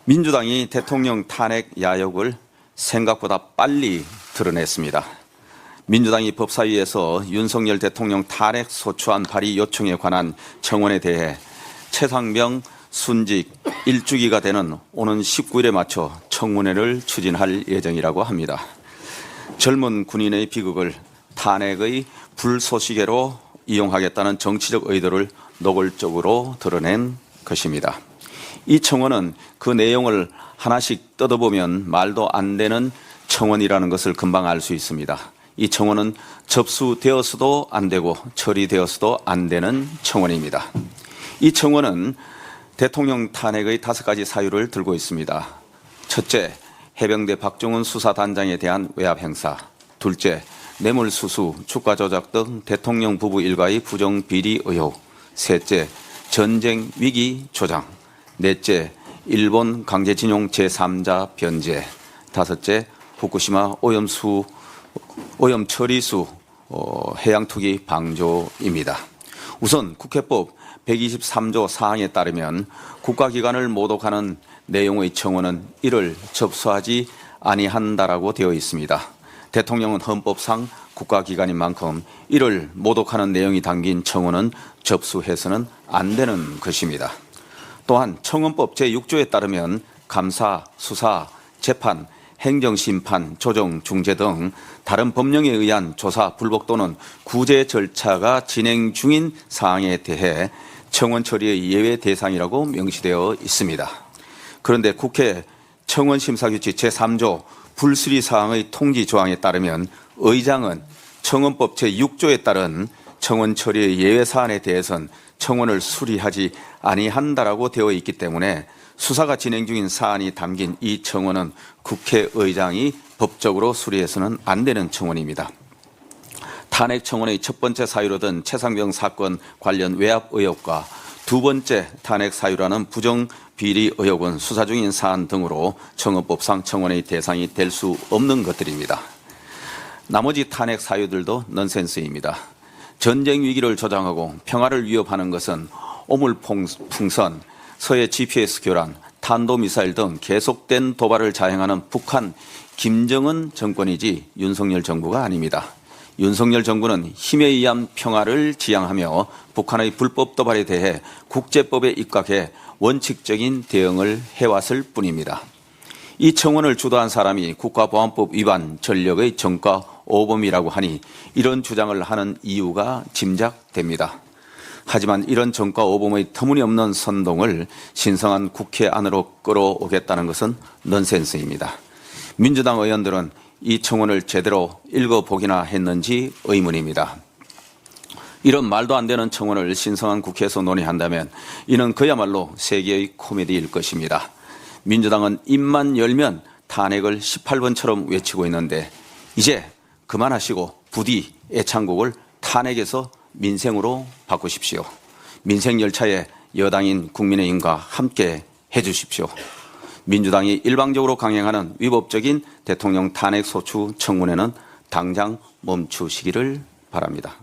민주당이 대통령 탄핵 야욕을 생각보다 빨리 드러냈습니다. 민주당이 법사위에서 윤석열 대통령 탄핵 소추안 발의 요청에 관한 청원에 대해 최상병 순직 1주기가 되는 오는 19일에 맞춰 청문회를 추진할 예정이라고 합니다. 젊은 군인의 비극을 탄핵의 불쏘시개로 이용하겠다는 정치적 의도를 노골적으로 드러낸 것입니다. 이 청원은 그 내용을 하나씩 뜯어보면 말도 안 되는 청원이라는 것을 금방 알 수 있습니다. 이 청원은 접수되어서도 안 되고 처리되어서도 안 되는 청원입니다. 이 청원은 대통령 탄핵의 5가지 사유를 들고 있습니다. 첫째, 해병대 박정훈 수사단장에 대한 외압 행사. 둘째, 뇌물수수, 주가 조작 등 대통령 부부 일가의 부정비리 의혹. 셋째, 전쟁 위기 조장. 넷째, 일본 강제징용 제3자 변제. 다섯째, 후쿠시마 오염 처리수 해양투기 방조입니다. 우선 국회법 123조 사항에 따르면 국가기관을 모독하는 내용의 청원은 이를 접수하지 아니한다라고 되어 있습니다. 대통령은 헌법상 국가기관인 만큼 이를 모독하는 내용이 담긴 청원은 접수해서는 안 되는 것입니다. 또한 청원법 제6조에 따르면 감사, 수사, 재판, 행정심판, 조정, 중재 등 다른 법령에 의한 조사, 불복 또는 구제 절차가 진행 중인 사항에 대해 청원 처리의 예외 대상이라고 명시되어 있습니다. 그런데 국회 청원심사규칙 제3조 불수리 사항의 통지 조항에 따르면 의장은 청원법 제6조에 따른 청원 처리의 예외 사안에 대해서는 청원을 수리하지 아니한다라고 되어 있기 때문에 수사가 진행 중인 사안이 담긴 이 청원은 국회의장이 법적으로 수리해서는 안 되는 청원입니다. 탄핵 청원의 첫 번째 사유로 든 최상병 사건 관련 외압 의혹과 두 번째 탄핵 사유라는 부정비리 의혹은 수사 중인 사안 등으로 청원법상 청원의 대상이 될 수 없는 것들입니다. 나머지 탄핵 사유들도 넌센스입니다. 전쟁 위기를 조장하고 평화를 위협하는 것은 오물풍선, 서해 GPS 교란, 탄도미사일 등 계속된 도발을 자행하는 북한 김정은 정권이지 윤석열 정부가 아닙니다. 윤석열 정부는 힘에 의한 평화를 지향하며 북한의 불법 도발에 대해 국제법에 입각해 원칙적인 대응을 해왔을 뿐입니다. 이 청원을 주도한 사람이 국가보안법 위반 전력의 전과 오범이라고 하니 이런 주장을 하는 이유가 짐작됩니다. 하지만 이런 전과 오범의 터무니없는 선동을 신성한 국회 안으로 끌어오겠다는 것은 넌센스입니다. 민주당 의원들은 이 청원을 제대로 읽어보기나 했는지 의문입니다. 이런 말도 안 되는 청원을 신성한 국회에서 논의한다면 이는 그야말로 세계의 코미디일 것입니다. 민주당은 입만 열면 탄핵을 18번처럼 외치고 있는데 이제 그만하시고 부디 애창곡을 탄핵에서 민생으로 바꾸십시오. 민생 열차에 여당인 국민의힘과 함께 해주십시오. 민주당이 일방적으로 강행하는 위법적인 대통령 탄핵 소추 청문회는 당장 멈추시기를 바랍니다.